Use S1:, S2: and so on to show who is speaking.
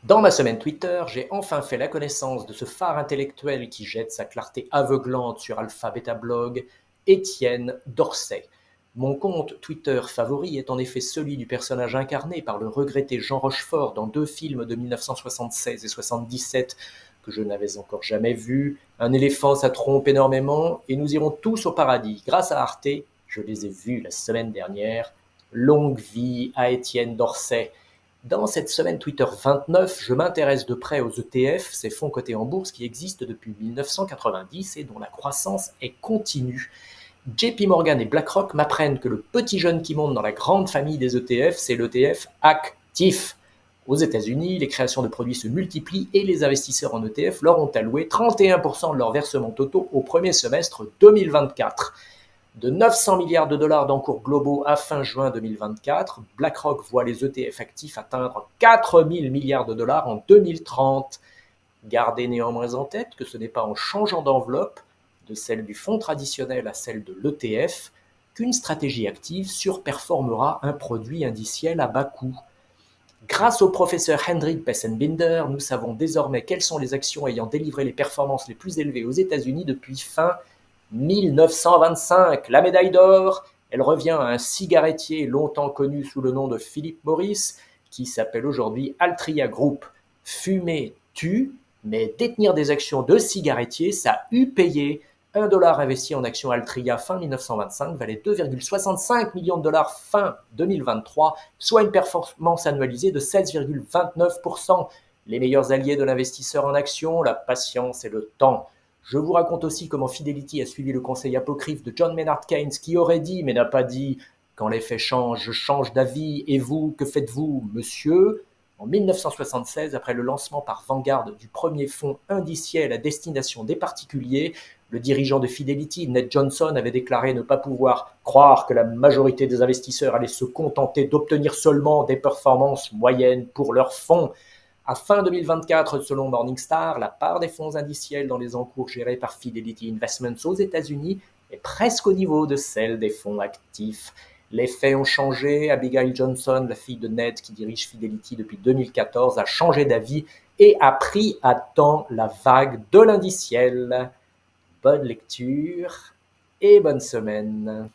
S1: Dans ma semaine Twitter, j'ai enfin fait la connaissance de ce phare intellectuel qui jette sa clarté aveuglante sur Alpha Beta Blog, Étienne Dorsey. Mon compte Twitter favori est en effet celui du personnage incarné par le regretté Jean Rochefort dans deux films de 1976 et 77 que je n'avais encore jamais vus. Un éléphant, ça trompe énormément et nous irons tous au paradis. Grâce à Arte, je les ai vus la semaine dernière. Longue vie à Étienne Dorsey. Dans cette semaine Twitter 29, je m'intéresse de près aux ETF, ces fonds cotés en bourse qui existent depuis 1990 et dont la croissance est continue. JP Morgan et BlackRock m'apprennent que le petit jeune qui monte dans la grande famille des ETF, c'est l'ETF actif. Aux États-Unis, les créations de produits se multiplient et les investisseurs en ETF leur ont alloué 31% de leurs versements totaux au premier semestre 2024. De 900 milliards de dollars d'encours globaux à fin juin 2024, BlackRock voit les ETF actifs atteindre 4 000 milliards de dollars en 2030. Gardez néanmoins en tête que ce n'est pas en changeant d'enveloppe, de celle du fonds traditionnel à celle de l'ETF, qu'une stratégie active surperformera un produit indiciel à bas coût. Grâce au professeur Hendrik Bessenbinder, nous savons désormais quelles sont les actions ayant délivré les performances les plus élevées aux États-Unis depuis fin 1925. La médaille d'or, elle revient à un cigarettier longtemps connu sous le nom de Philip Morris, qui s'appelle aujourd'hui Altria Group. Fumer tue, mais détenir des actions de cigarettier, ça a eu payé. 1 dollar investi en actions Altria fin 1925 valait 2,65 millions de dollars fin 2023, soit une performance annualisée de 16,29%. Les meilleurs alliés de l'investisseur en actions, la patience et le temps. Je vous raconte aussi comment Fidelity a suivi le conseil apocryphe de John Maynard Keynes qui aurait dit, mais n'a pas dit, quand les faits changent, je change d'avis, et vous, que faites-vous, monsieur? En 1976, après le lancement par Vanguard du premier fonds indiciel à destination des particuliers, le dirigeant de Fidelity, Ned Johnson, avait déclaré ne pas pouvoir croire que la majorité des investisseurs allaient se contenter d'obtenir seulement des performances moyennes pour leurs fonds. À fin 2024, selon Morningstar, la part des fonds indiciels dans les encours gérés par Fidelity Investments aux États-Unis est presque au niveau de celle des fonds actifs. Les faits ont changé. Abigail Johnson, la fille de Ned qui dirige Fidelity depuis 2014, a changé d'avis et a pris à temps la vague de l'indiciel. Bonne lecture et bonne semaine.